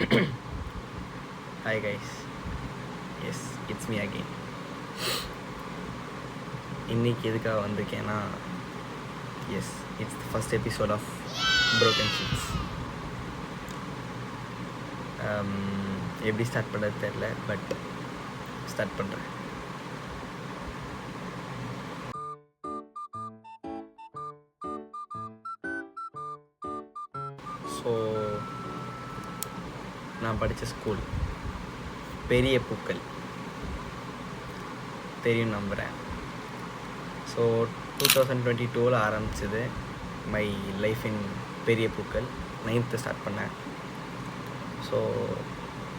Hi guys, yes, it's me again. இன்னைக்கு எதுக்காக வந்திருக்கேன்னா, yes, it's the first episode of broken sheets. எப்படி start பண்ணுறது தெரில, பட் ஸ்டார்ட் பண்ணுறேன். ஸோ நான் படித்த ஸ்கூல் பெரிய பூக்கள், தெரியும் நம்புகிறேன். ஸோ 2022 ஆரம்பிச்சது மை லைஃப் இன் பெரிய பூக்கள். 9th ஸ்டார்ட் பண்ணேன். ஸோ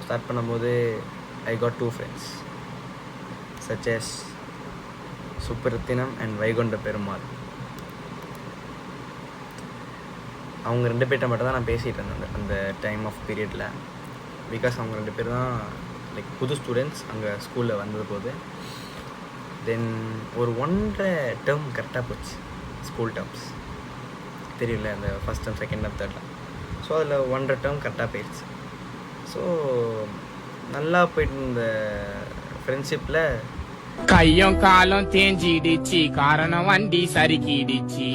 ஸ்டார்ட் பண்ணும்போது I got 2 friends such as Subrathinam and Vaikunta Perumal. அவங்க 2 பேர்கிட்ட மட்டும் தான் நான் பேசிகிட்டு இருந்தேன் அந்த டைம் ஆஃப் பீரியடில். பிகாஸ் அவங்க 2 பேர் தான் லைக் புது ஸ்டூடெண்ட்ஸ் அங்கே ஸ்கூலில் வந்தது போது. தென் ஒரு 1.5 டேர்ம் கரெக்டாக போச்சு, ஸ்கூல் டேர்ம்ஸ் தெரியல, அந்த ஃபஸ்ட் டேர்ம், செகண்ட் டேர்ம், தேர்டில். ஸோ அதில் 1.5 டேர்ம் கரெக்டாக போயிடுச்சு. ஸோ நல்லா போயிட்டு இருந்த ஃப்ரெண்ட்ஷிப்பில் கையும் காலும் தேஞ்சிடுச்சு, காரணம் வண்டி சறுக்கிடுச்சு.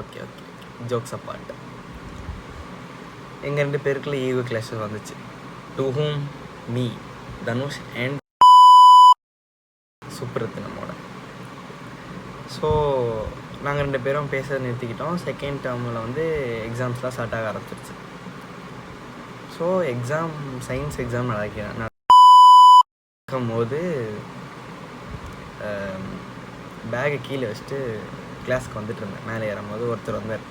ஓகே ஓகே, ஜோக்ஸ் அப்பார்ட், எங்கள் 2 பேருக்குள்ள ஈகோ கிளாஷஸ் வந்துச்சு. To whom me, Dhanush and சுப்ரத்தினமோட. ஸோ நாங்கள் 2 பேரும் பேச நிறுத்திக்கிட்டோம். செகண்ட் டேர்மில் வந்து எக்ஸாம்ஸ்லாம் ஸ்டார்ட் ஆக ஆரம்பிச்சிருச்சு. ஸோ எக்ஸாம், சயின்ஸ் எக்ஸாம் நடக்கும் போது பேகை கீழே வச்சுட்டு கிளாஸ்க்கு வந்துட்டு இருந்தேன். மேலே ஏறும்போது ஒருத்தர் வந்தார்.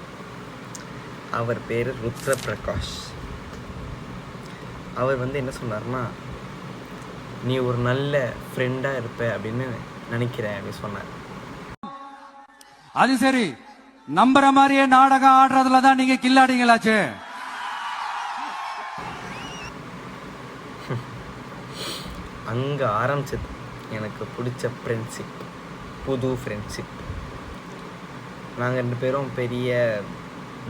அவர் பேர் ருத்ர பிரகாஷ். அவர் வந்து என்ன சொன்னார்னா, நீ ஒரு நல்ல ஃப்ரெண்டாக இருப்ப அப்படின்னு நினைக்கிறேன் அப்படின்னு சொன்னார். அது சரி, நம்புற மாதிரியே நாடகம் ஆடுறதுல தான் நீங்க கில்லாடிங்களாச்சு. அங்கே ஆரம்பிச்சது எனக்கு பிடிச்ச ஃப்ரெண்ட்ஷிப், புது ஃப்ரெண்ட்ஷிப். நாங்கள் 2 பேரும் பெரிய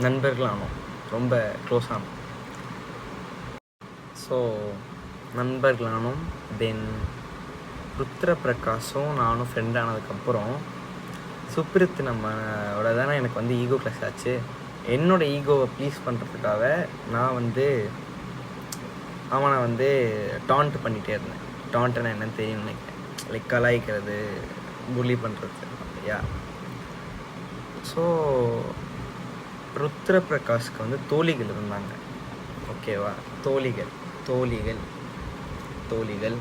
நண்பர்களானோம், ரொம்ப க்ளோஸ் ஆனோம். ஸோ நண்பர்களானோம். தென் ருத்ர பிரகாஷும் நானும் ஃப்ரெண்ட் ஆனதுக்கப்புறம் சுப்ரத்தினமோட தானே எனக்கு வந்து ஈகோ கிளாஸ் ஆச்சு. என்னோடய ஈகோவை ப்ளீஸ் பண்ணுறதுக்காக நான் வந்து அவனை வந்து டாண்ட் பண்ணிகிட்டே இருந்தேன். டாண்ட்னா என்னன்னு தெரியும்னு நினைக்கிறேன், லைக் கலாய்க்கிறது, புள்ளி பண்ணுறது, யா. ஸோ ருத்ர பிரகாஷ்க்கு வந்து தோழிகள் இருந்தாங்க, ஓகேவா? தோழிகள் தோழிகள் தோழிகள்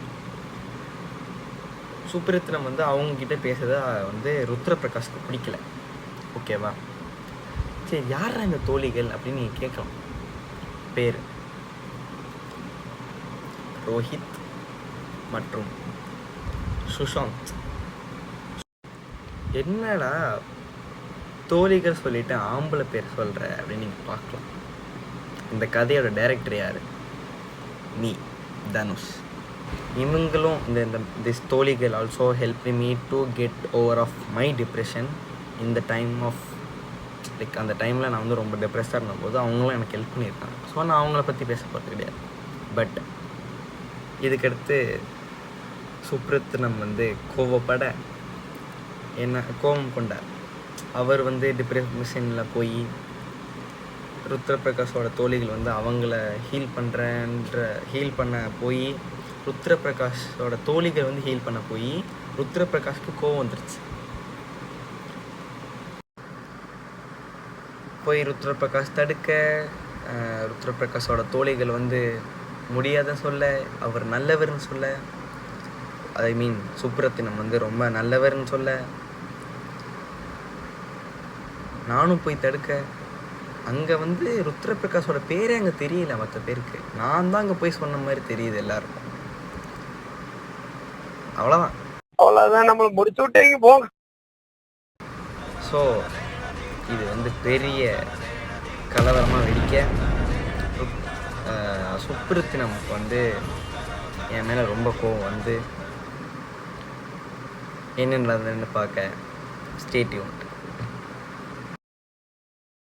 சுப்ரத்தினம் வந்து அவங்கக்கிட்ட பேசுறத வந்து ருத்ர பிரகாஷ்க்கு பிடிக்கல, ஓகேவா? சரி, யாரா இந்த தோழிகள் அப்படின்னு நீங்கள் கேட்கலாம். பேர் ரோஹித் மற்றும் சுஷாந்த். என்னடா தோழிகள் சொல்லிட்டு ஆம்பளை பேர் சொல்கிற அப்படின்னு நீங்கள் பார்க்கலாம். இந்த கதையோட டைரக்டர் யார்? மீ, தனுஷ். இவங்களும் திஸ் தோழிகள் also help me to get over of my depression இந்த டைம் ஆஃப் லைக் அந்த டைமில் நான் வந்து ரொம்ப டிப்ரெஸ்டாக இருந்தபோது அவங்களும் எனக்கு ஹெல்ப் பண்ணியிருக்காங்க. ஸோ நான் அவங்கள பற்றி பேச போகிறது கிடையாது. பட் இதுக்கடுத்து சுப்ரத்தினம் வந்து கோவப்பட என்ன கோபம் கொண்டார். அவர் வந்து டிப்ரெஷனில் போய் ருத்ர பிரகாஷோட தோழிகள் வந்து அவங்கள ஹீல் பண்ண போய் ருத்ர பிரகாஷோட தோழிகள் வந்து ஹீல் பண்ண போய் ருத்ர பிரகாஷ்க்கு கோவம் வந்துருச்சு. போய் ருத்ர பிரகாஷ் தடுக்க, ருத்ர பிரகாஷோட தோழிகள் வந்து முடியாத சொல்ல, அவர் நல்லவர்னு சொல்ல, ஐ மீன் சுப்ரத்தினம் வந்து ரொம்ப நல்லவர்னு சொல்ல, நானும் போய் தடுக்க. அங்கே வந்து ருத்ர பிரகாஷோட பேரே அங்கே தெரியல மற்ற பேருக்கு. நான் தான் அங்கே போய் சொன்ன மாதிரி தெரியுது எல்லாருக்கும். அவ்வளோதான், நம்மளை முடிச்சு விட்டீங்க போங்க. ஸோ இது வந்து பெரிய கலவரமாக வெடிக்க சுப்ரத்தினமுக்கு வந்து என் மேலே ரொம்ப கோவம் வந்து என்ன நடந்ததுன்னு பார்க்க ஸ்டே டியூன்.